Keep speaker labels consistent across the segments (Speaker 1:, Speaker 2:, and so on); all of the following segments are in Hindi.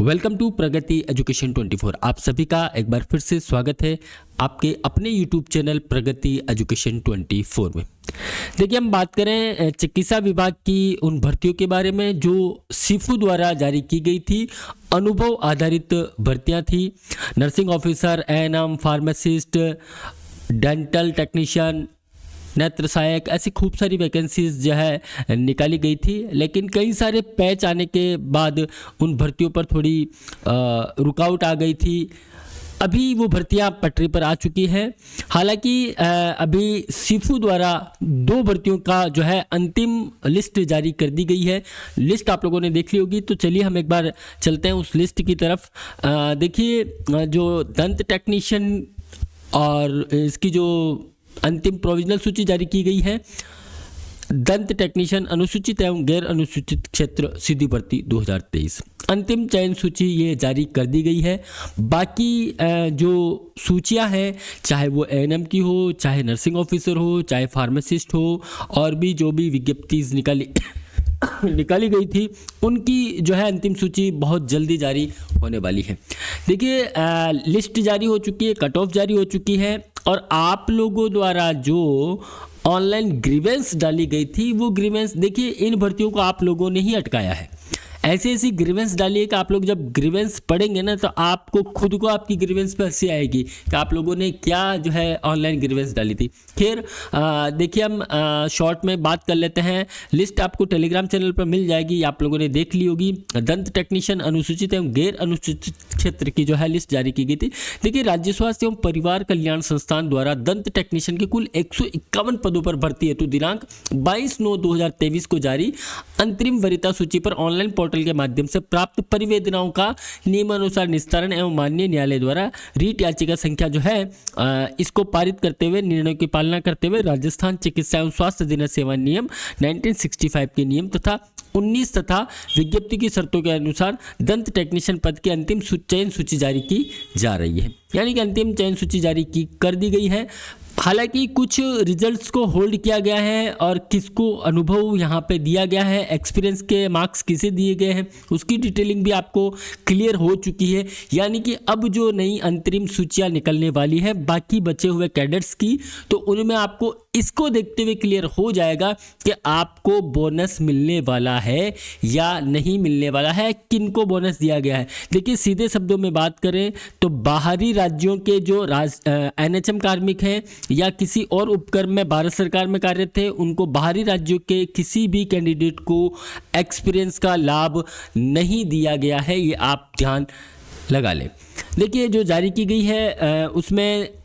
Speaker 1: Welcome to Pragati education 24। आप सभी का एक बार फिर से स्वागत है आपके अपने यूट्यूब चैनल प्रगति एजुकेशन 24 में। देखिए, हम बात करें चिकित्सा विभाग की उन भर्तियों के बारे में जो सीफू द्वारा जारी की गई थी। अनुभव आधारित भर्तियां थी। Nursing officer, ANM, pharmacist, dental technician, नेत्र सहायक, ऐसी खूब सारी वैकेंसीज जो है निकाली गई थी। लेकिन कई सारे पैच आने के बाद उन भर्तियों पर थोड़ी रुकावट आ गई थी। अभी वो भर्तियां पटरी पर आ चुकी हैं। हालांकि अभी सीफू द्वारा 2 भर्तियों का जो है अंतिम लिस्ट जारी कर दी गई है। लिस्ट आप लोगों ने देख ली होगी, तो चलिए हम एक बार चलते हैं उस लिस्ट की तरफ। देखिए, जो दंत टेक्नीशियन और इसकी जो अंतिम प्रोविजनल सूची जारी की गई है, दंत टेक्नीशियन अनुसूचित एवं गैर अनुसूचित क्षेत्र सीधी भर्ती 2023, अंतिम चयन सूची ये जारी कर दी गई है। बाकी जो सूचियां हैं, चाहे वो एएनएम की हो, चाहे नर्सिंग ऑफिसर हो, चाहे फार्मासिस्ट हो, और भी जो भी विज्ञप्ति निकाली गई थी, उनकी जो है अंतिम सूची बहुत जल्दी जारी होने वाली है। देखिए, लिस्ट जारी हो चुकी है, कट ऑफ जारी हो चुकी है, और आप लोगों द्वारा जो ऑनलाइन ग्रीवेंस डाली गई थी, वो ग्रीवेंस देखिए, इन भर्तियों को आप लोगों ने ही अटकाया है। ऐसी ग्रीवेंस डालिए कि आप लोग जब ग्रीवेंस पढ़ेंगे ना, तो आपको खुद को आपकी ग्रीवेंस पे हंसी आएगी कि आप लोगों ने क्या जो है ऑनलाइन ग्रीवेंस डाली थी। खैर, देखिए, हम शॉर्ट में बात कर लेते हैं। लिस्ट आपको टेलीग्राम चैनल पर मिल जाएगी, आप लोगों ने देख ली होगी। दंत टेक्नीशियन अनुसूचित एवं गैर अनुसूचित क्षेत्र की जो है लिस्ट जारी की गई थी। देखिए, राज्य स्वास्थ्य एवं परिवार कल्याण संस्थान द्वारा दंत टेक्नीशियन के कुल 151 पदों पर भर्ती हेतु दिनांक 22/9/2023 को जारी अंतरिम वरीयता सूची पर ऑनलाइन पोर्टल के माध्यम से प्राप्त परिवेदनाओं का नियमानुसार निस्तारण एवं माननीय न्यायालय द्वारा रीट याचिका संख्या जो है इसको पारित करते हुए, निर्णय की पालना करते हुए राजस्थान चिकित्सा एवं स्वास्थ्य अधिनियम सेवा नियम 1965 के नियम तथा 19 तथा विज्ञप्ति की शर्तों के अनुसार दंत टेक्नीशियन पद की अंतिम चयन सूची जारी की जा रही है। यानी कि अंतिम चयन सूची जारी कर दी गई है। हालांकि कुछ रिजल्ट्स को होल्ड किया गया है और किसको अनुभव यहाँ पे दिया गया है, एक्सपीरियंस के मार्क्स किसे दिए गए हैं, उसकी डिटेलिंग भी आपको क्लियर हो चुकी है। यानी कि अब जो नई अंतरिम सूचियाँ निकलने वाली है बाकी बचे हुए कैडेट्स की, तो उनमें आपको इसको देखते हुए क्लियर हो जाएगा कि आपको बोनस मिलने वाला है या नहीं मिलने वाला है, किनको बोनस दिया गया है। देखिए, सीधे शब्दों में बात करें तो बाहरी राज्यों के जो एनएचएम कार्मिक हैं या किसी और उपक्रम में भारत सरकार में कार्यरत थे, उनको बाहरी राज्यों के किसी भी कैंडिडेट को एक्सपीरियंस का लाभ नहीं दिया गया है, ये आप ध्यान लगा लें। देखिए, जो जारी की गई है उसमें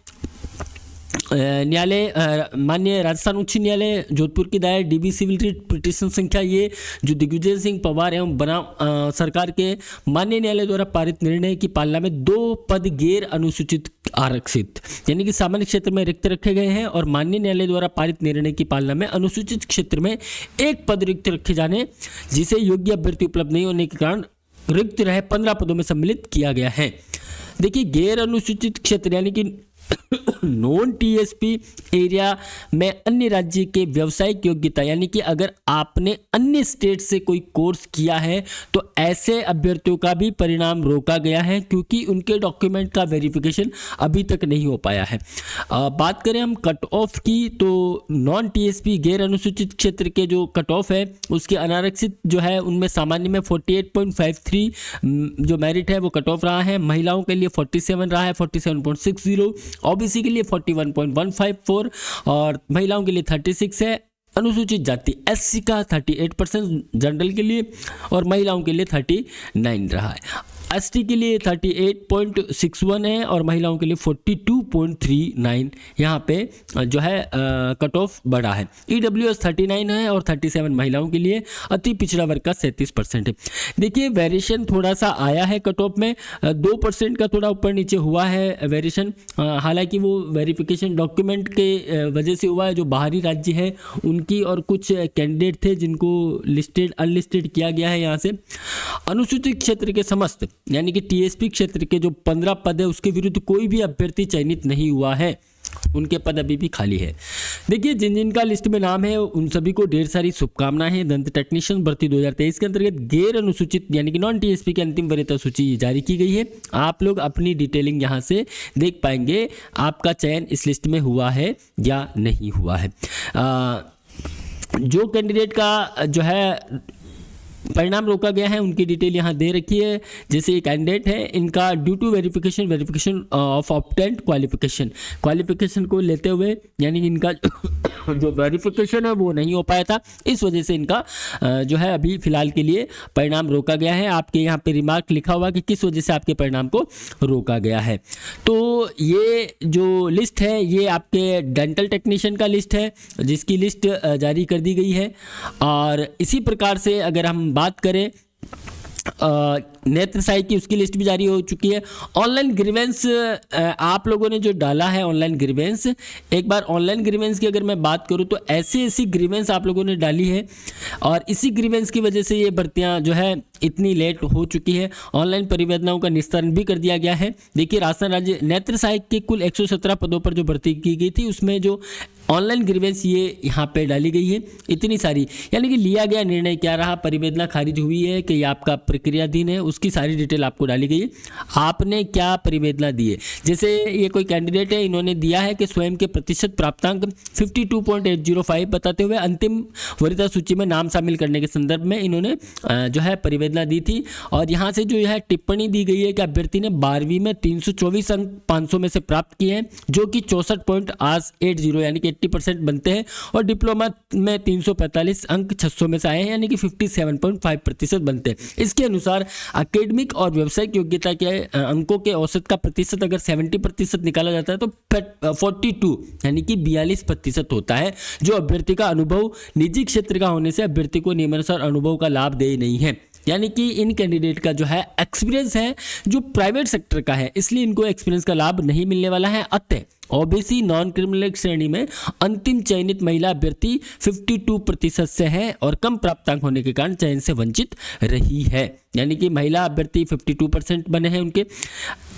Speaker 1: न्यायालय माननीय राजस्थान उच्च न्यायालय जोधपुर की दायर डीबी सिविल रिट पिटीशन संख्या ये जो दिग्विजय सिंह पवार एवं बनाम सरकार के माननीय न्यायालय द्वारा पारित निर्णय की पालना में 2 पद गैर अनुसूचित आरक्षित यानी कि सामान्य क्षेत्र में रिक्त रखे गए हैं, और माननीय न्यायालय द्वारा पारित निर्णय की पालना में अनुसूचित क्षेत्र में 1 पद रिक्त रखे जाने जिसे योग्य अभ्यर्थी उपलब्ध नहीं होने के कारण रिक्त रहे 15 पदों में सम्मिलित किया गया है। देखिए, गैर अनुसूचित क्षेत्र यानी कि नॉन टीएसपी एरिया में अन्य राज्य के व्यावसायिक योग्यता, यानी कि अगर आपने अन्य स्टेट से कोई कोर्स किया है तो ऐसे अभ्यर्थियों का भी परिणाम रोका गया है, क्योंकि उनके डॉक्यूमेंट का वेरिफिकेशन अभी तक नहीं हो पाया है। बात करें हम कट ऑफ की, तो नॉन टीएसपी गैर अनुसूचित क्षेत्र के जो कट ऑफ है उसके अनारक्षित जो है उनमें सामान्य में 48.53 जो मेरिट है वो कट ऑफ रहा है। महिलाओं के लिए 47 रहा है, 47.60, ओबीसी के लिए 41.154 और महिलाओं के लिए 36 है। अनुसूचित जाति एससी का 38% जनरल के लिए और महिलाओं के लिए 39 रहा है। एसटी के लिए 38.61 है और महिलाओं के लिए 42.39 यहाँ पे जो है कट ऑफ बढ़ा है। ईडब्ल्यूएस 39 है और 37 महिलाओं के लिए, अति पिछड़ा वर्ग का 37% है। देखिए, वेरिएशन थोड़ा सा आया है कट ऑफ में, 2% का थोड़ा ऊपर नीचे हुआ है वेरिएशन। हालांकि वो वेरिफिकेशन डॉक्यूमेंट के वजह से हुआ है, जो बाहरी राज्य है उनकी और कुछ कैंडिडेट थे जिनको लिस्टेड अनलिस्टेड किया गया है। यहाँ से अनुसूचित क्षेत्र के समस्त यानी कि टीएसपी क्षेत्र के जो 15 पद है उसके विरुद्ध कोई भी अभ्यर्थी चयनित नहीं हुआ है। उनके पद अभी भी खाली है। देखिए जिन जिनका लिस्ट में नाम है उन सभी को ढेर सारी शुभकामनाएं हैं। दंत टेक्नीशियन भर्ती 2023 के अंतर्गत गैर अनुसूचित यानी कि नॉन टीएसपी की अंतिम वरीयता सूची जारी की गई है। आप लोग अपनी डिटेलिंग यहाँ से देख पाएंगे, आपका चयन इस लिस्ट में हुआ है या नहीं हुआ है। जो कैंडिडेट का जो है परिणाम रोका गया है उनकी डिटेल यहाँ दे रखी है। जैसे ये कैंडिडेट है, इनका due to verification of obtained qualification को लेते हुए यानी कि इनका जो वेरिफिकेशन है वो नहीं हो पाया था, इस वजह से इनका जो है अभी फिलहाल के लिए परिणाम रोका गया है। आपके यहाँ पे रिमार्क लिखा हुआ कि किस वजह से आपके परिणाम को रोका गया है। तो ये जो लिस्ट है ये आपके डेंटल टेक्नीशियन का लिस्ट है जिसकी लिस्ट जारी कर दी गई है। और इसी प्रकार से अगर हम बात करें नेत्र सहायक की, उसकी लिस्ट भी जारी हो चुकी है। ऑनलाइन ग्रीवेंस आप लोगों ने जो डाला है ऑनलाइन ग्रीवेंस, एक बार ऑनलाइन ग्रीवेंस की अगर मैं बात करूं तो ऐसी ग्रीवेंस आप लोगों ने डाली है और इसी ग्रीवेंस की वजह से ये भर्तियां जो है इतनी लेट हो चुकी है। ऑनलाइन परिवेदनाओं का निस्तारण भी कर दिया गया है। देखिए राजस्थान राज्य नेत्र सहायक के कुल 117 पदों पर जो भर्ती की गई थी उसमें जो ऑनलाइन ग्रीवेंस ये यहाँ पे डाली गई है इतनी सारी, यानी कि लिया गया निर्णय क्या रहा, परिवेदना खारिज हुई है कि ये आपका प्रक्रियाधीन है, उसकी सारी डिटेल आपको डाली गई है। आपने क्या परिवेदना दी है, जैसे ये कोई कैंडिडेट है, इन्होंने दिया है कि स्वयं के प्रतिशत प्राप्तांक 52.805 बताते हुए अंतिम वरीयता सूची में नाम शामिल करने के संदर्भ में इन्होंने जो है परिवेदना दी थी। और यहाँ से जो है टिप्पणी दी गई है कि अभ्यर्थी ने 12वीं में 324 अंक 500 में से प्राप्त किए हैं जो कि 64.80 यानी कि 80% बनते हैं, और डिप्लोमा में 345 अंक 600 में से आए हैं यानी कि 57.5% बनते हैं। इसके अनुसार एकेडमिक और व्यावसायिक योग्यता के अंकों के औसत का प्रतिशत अगर 70% निकाला जाता है तो 42 यानी कि 42% होता है, जो अभ्यर्थी का अनुभव निजी क्षेत्र का होने से अभ्यर्थी को नियमानुसार अनुभव का लाभ दे नहीं है। यानी कि इन कैंडिडेट का जो है एक्सपीरियंस है जो प्राइवेट सेक्टर का है, इसलिए इनको एक्सपीरियंस का लाभ नहीं मिलने वाला है। अतः ओबीसी नॉन क्रिमिनल श्रेणी में अंतिम चयनित महिला अभ्यर्थी 52% से है और कम प्राप्तांक होने के कारण चयन से वंचित रही है। यानी कि महिला अभ्यर्थी 52% बने हैं उनके।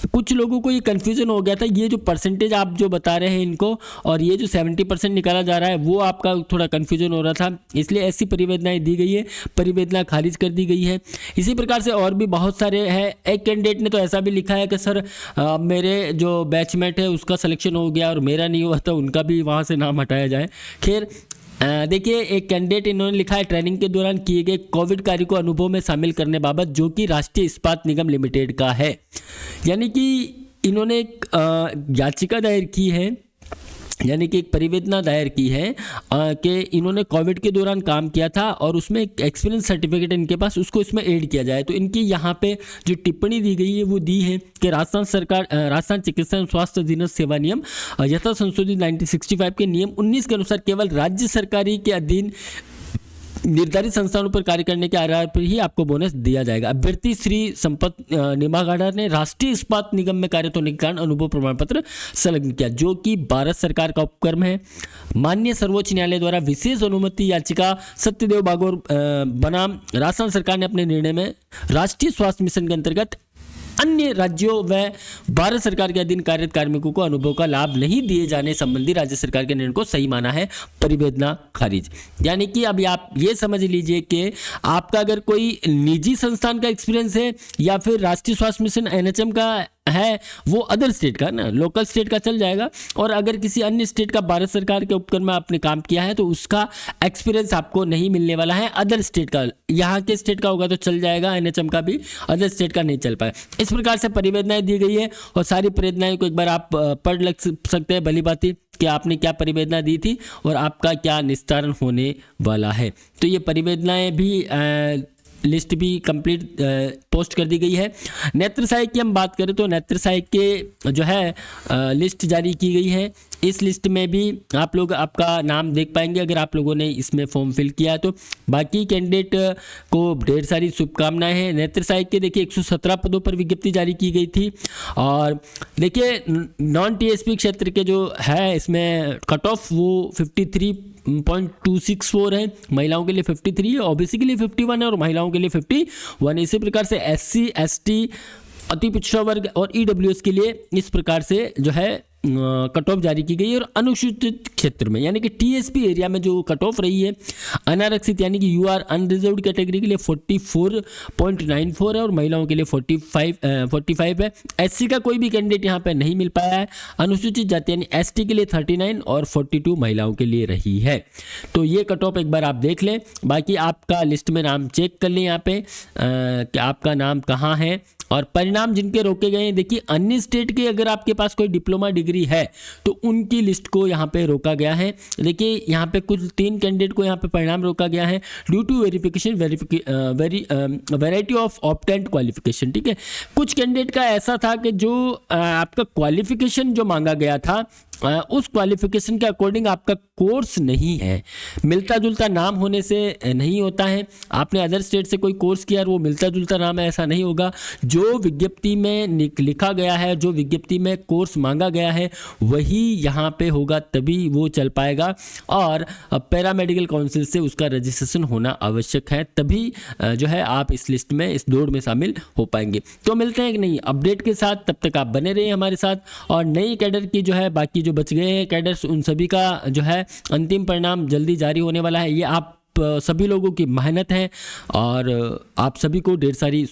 Speaker 1: कुछ लोगों को ये कन्फ्यूजन हो गया था, ये जो परसेंटेज आप जो बता रहे हैं इनको और ये जो 70% निकाला जा रहा है वो आपका थोड़ा कन्फ्यूजन हो रहा था, इसलिए ऐसी परिवेदनाएं दी गई है, परिवेदना खारिज कर दी गई है। इसी प्रकार से और भी बहुत सारे हैं। एक कैंडिडेट ने तो ऐसा भी लिखा है कि सर मेरे जो बैचमेट है उसका सिलेक्शन हो गया और मेरा नहीं हुआ, तो उनका भी वहाँ से नाम हटाया जाए। खैर देखिए एक कैंडिडेट इन्होंने लिखा है ट्रेनिंग के दौरान किए गए कोविड कार्य को अनुभव में शामिल करने बाबत, जो कि राष्ट्रीय इस्पात निगम लिमिटेड का है। यानी कि इन्होंने एक याचिका दायर की है, यानी कि एक परिवेदना दायर की है कि इन्होंने कोविड के दौरान काम किया था और उसमें एक एक्सपीरियंस सर्टिफिकेट इनके पास, उसको इसमें ऐड किया जाए। तो इनकी यहाँ पे जो टिप्पणी दी गई है वो दी है कि राजस्थान चिकित्सा एवं स्वास्थ्य अधीनस्थ सेवा नियम यथा संशोधित 1965 के नियम 19 के अनुसार केवल राज्य सरकारी के अधीन निर्धारित संस्थानों पर कार्य करने के आधार पर ही आपको बोनस दिया जाएगा। अभ्यर्थी श्री संपत निमागाड़ा ने राष्ट्रीय इस्पात निगम में कार्यरत होने के कारण अनुभव प्रमाण पत्र संलग्न किया, जो कि भारत सरकार का उपक्रम है। माननीय सर्वोच्च न्यायालय द्वारा विशेष अनुमति याचिका सत्यदेव बागोर बनाम राजस्थान सरकार ने अपने निर्णय में राष्ट्रीय स्वास्थ्य मिशन के अंतर्गत अन्य राज्यों व भारत सरकार के अधीन कार्यरत कार्मिकों को अनुभव का लाभ नहीं दिए जाने संबंधी राज्य सरकार के निर्णय को सही माना है, परिवेदना खारिज। यानी कि अभी आप ये समझ लीजिए कि आपका अगर कोई निजी संस्थान का एक्सपीरियंस है या फिर राष्ट्रीय स्वास्थ्य मिशन एनएचएम का है, वो अदर स्टेट का ना, लोकल स्टेट का चल जाएगा, और अगर किसी अन्य स्टेट का भारत सरकार के उपक्रम में आपने काम किया है तो उसका एक्सपीरियंस आपको नहीं मिलने वाला है। अदर स्टेट का, यहाँ के स्टेट का होगा तो चल जाएगा, एनएचएम का भी, अदर स्टेट का नहीं चल पाए। इस प्रकार से परिवेदनाएं दी गई है और सारी परिवेदनाएं को एक बार आप पढ़ लग सकते हैं भली भांति कि आपने क्या परिवेदना दी थी और आपका क्या निस्तारण होने वाला है। तो ये परिवेदनाएं भी लिस्ट भी कंप्लीट पोस्ट कर दी गई है। नेत्र सहायक की हम बात करें तो नेत्र सहायक के जो है लिस्ट जारी की गई है। इस लिस्ट में भी आप लोग आपका नाम देख पाएंगे अगर आप लोगों ने इसमें फॉर्म फिल किया है तो। बाकी कैंडिडेट को ढेर सारी शुभकामनाएं हैं। नेत्र सहायक के देखिए 117 पदों पर विज्ञप्ति जारी की गई थी, और देखिए नॉन टीएसपी क्षेत्र के जो है इसमें कट ऑफ वो 53.264 है, महिलाओं के लिए 53 है, ओबीसी के लिए 51 है और महिलाओं के लिए 51। इसी प्रकार से एससी एसटी अति पिछड़ा वर्ग और ईडब्ल्यूएस के लिए इस प्रकार से जो है कट ऑफ जारी की गई है और अनुसूचित क्षेत्र में यानी कि टीएसपी एरिया में जो कट ऑफ रही है अनारक्षित यानी कि यूआर अनरिजर्व्ड कैटेगरी के लिए 44.94 है और महिलाओं के लिए 45 है। एससी का कोई भी कैंडिडेट यहाँ पे नहीं मिल पाया है। अनुसूचित जाति यानी एसटी के लिए 39 और 42 महिलाओं के लिए रही है। तो ये कट ऑफ एक बार आप देख लें। बाकी आपका लिस्ट में नाम चेक कर लें यहाँ पे कि आपका नाम कहाँ है और परिणाम जिनके रोके गए हैं। देखिए अन्य स्टेट के अगर आपके पास कोई डिप्लोमा डिग्री है तो उनकी लिस्ट को यहाँ पे रोका गया है। देखिए यहाँ पे कुछ 3 कैंडिडेट को यहाँ पे परिणाम रोका गया है due to variety of obtained qualification. ठीक है, कुछ कैंडिडेट का ऐसा था कि जो आपका क्वालिफिकेशन जो मांगा गया था उस क्वालिफिकेशन के अकॉर्डिंग आपका कोर्स नहीं है। मिलता जुलता नाम होने से नहीं होता है। आपने अदर स्टेट से कोई कोर्स किया और वो मिलता जुलता नाम है, ऐसा नहीं होगा। जो विज्ञप्ति में लिखा गया है, जो विज्ञप्ति में कोर्स मांगा गया है वही यहाँ पे होगा, तभी वो चल पाएगा। और पैरामेडिकल काउंसिल से उसका रजिस्ट्रेशन होना आवश्यक है, तभी जो है आप इस लिस्ट में, इस दौड़ में शामिल हो पाएंगे। तो मिलते हैं एक नई अपडेट के साथ, तब तक आप बने रहिए हमारे साथ। और नई कैडर की जो है बाकी जो बच गए हैं कैडर्स, उन सभी का जो है अंतिम परिणाम जल्दी जारी होने वाला है। ये आप सभी लोगों की मेहनत है और आप सभी को ढेर सारी